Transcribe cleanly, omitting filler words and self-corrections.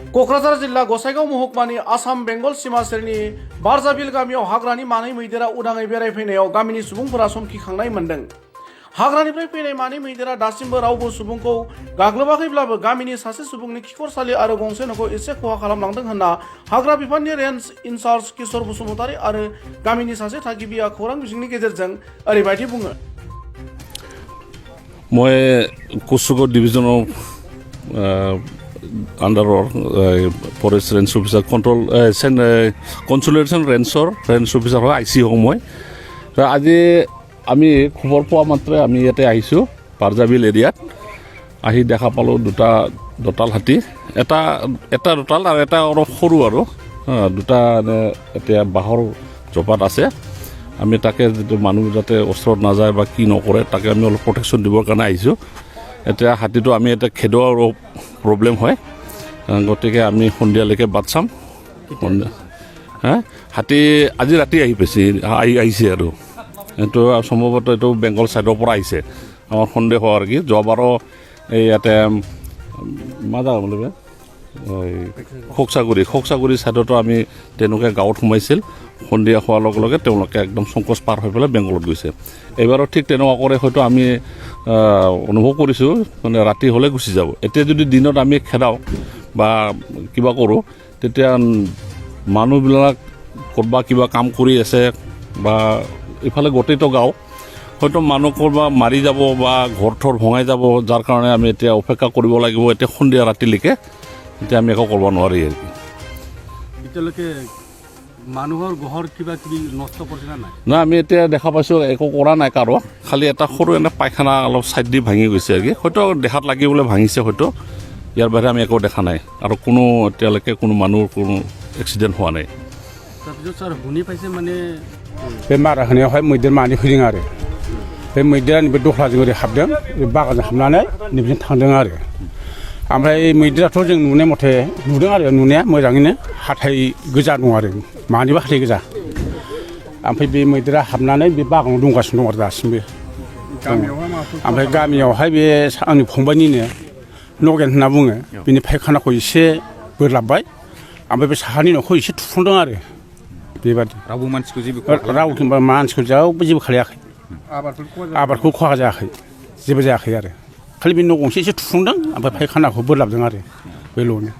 क'क्राझार जिल्ला गसाइगाव महकुमानि आसाम बेंगल सीमा सेरनि बारजाबिल गामियाव हाग्रानि मानै मैदेरा उदाङै बेरायफैनायाव गामिनि सुबुंफोरा समखिखांनाय मोन्दों। हाग्रानिफ्राय फैनाय मानै मैदेरा दासिमबो रावबो सुबुंखौ गाग्लोबाखैब्लाबो गामिनि सासे सुबुंनि खिखरसालि आरो गंसे न'खौ एसे खहा खालामलांदों होनना हाग्रा बिफाननि रेन्ज इनचार्ज किशोर बसुमतारी आरो गामिनि सासे थागिबिया खौरां बिजोंनि गेजेरजों ओरैबायदि बुङो। মই कुसुगाव डिविजनाव आन्डाৰৰ फरेस्ट रेन्ज अफिसार कन्सुलेशन रेन्जৰ रेन्ज अफिसार হয় আইচি হওঁ মই। আজি আমি খবৰ পোৱা মাত্ৰে আমি ইয়াতে আহিছোঁ বাৰজাবিল এৰিয়াত। আহি দেখা পালোঁ দুটা দঁতাল হাতী, এটা দঁতাল আৰু এটা অলপ সৰু আৰু দুটা এতিয়া বাঁহৰ জপাত আছে। আমি তাকে যিটো মানুহ যাতে ওচৰত নাযায় বা কি নকৰে তাকে আমি অলপ প্ৰটেকশ্যন দিবৰ কাৰণে আহিছোঁ। এতিয়া হাতীটো আমি এতিয়া খেদোৱাৰ প্ৰব্লেম হয়, গতিকে আমি সন্ধিয়ালৈকে বাট চাম। হাতী আজি ৰাতি আহিছে আৰু এইটো সম্ভৱতঃ এইটো বেংগল ছাইডৰ পৰা আহিছে আমাৰ সন্দেহ আৰু কি। যোৱাবাৰো এই ইয়াতে মাজা বুলিবে খোকচাগুৰি ছাইডতো আমি তেনেকৈ গাঁৱত সোমাইছিল। সন্ধিয়া হোৱাৰ লগে লগে তেওঁলোকে একদম সংকোচ পাৰ হৈ পেলাই বেংগলত গৈছে। এইবাৰো ঠিক তেনেকুৱা কৰে হয়তো আমি অনুভৱ কৰিছোঁ, মানে ৰাতি হ'লে গুচি যাব। এতিয়া যদি দিনত আমি খেদাওঁ বা কিবা কৰোঁ তেতিয়া মানুহবিলাক ক'ৰবাত কিবা কাম কৰি আছে বা ইফালে গোটেইটো গাঁও হয়তো মানুহ ক'ৰবাত মাৰি যাব বা ঘৰ থৰ ভঙাই যাব, যাৰ কাৰণে আমি এতিয়া অপেক্ষা কৰিব লাগিব এতিয়া সন্ধিয়া ৰাতিলৈকে। এতিয়া আমি একো কৰিব নোৱাৰি আৰু কি। এতিয়ালৈকে মানুহৰ ঘৰ কিবা কিবি নষ্ট কৰিছে নাই? না, আমি এতিয়া দেখা পাইছোঁ একো কৰা নাই কাৰো, খালি এটা সৰু এনে পায়খানা অলপ ছাইড দি ভাঙি গৈছে আৰু কি। হয়তো দেখাত লাগিবলৈ ভাঙিছে হয়তো, ইয়াৰ বাহিৰে আমি একো দেখা নাই। আৰু কোনো এতিয়ালৈকে কোনো মানুহৰ কোনো এক্সিডেণ্ট হোৱা নাই। তাৰপিছত ছাৰ শুনি পাইছে মানে बे मारा होनायावहाय मैदेर मानै फैदों आरो बे मैदेरा नैबे दख्लाजों ओरै हाबदों, बे बागानजों हाबनानै नैबेजों थांदों आरो। ओमफ्राय मैदेराथ' जों नुनाय मथे नुदों आरो नुनाया मोजाङैनो, हाथाइ गोजा दं आरो मानैबो हाथाइ गोजा। ओमफ्राय बे मैदेरा हाबनानै बे बागानाव दंगासिनो दं आरो दासिमबो। ओमफ्राय गामियावहाय बे आंनि फंबायनिनो नगेन होनना बुङो, बिनि फायखानाखौ एसे बोरलाबबाय, ओमफ्राय बे साहानि न'खौ एसे थुफ्लंदों आरो बेबादि। रावबो मानसिखौ जेबो मानसिखौ जेबो खालायाखै, आबादखौ खहा जायाखै, जेबो जायाखै आरो खालि बे न' गंसे एसे थुफ्लंदों ओमफ्राय फायखानाखौ बोरलाबदों आरो बेल'नो।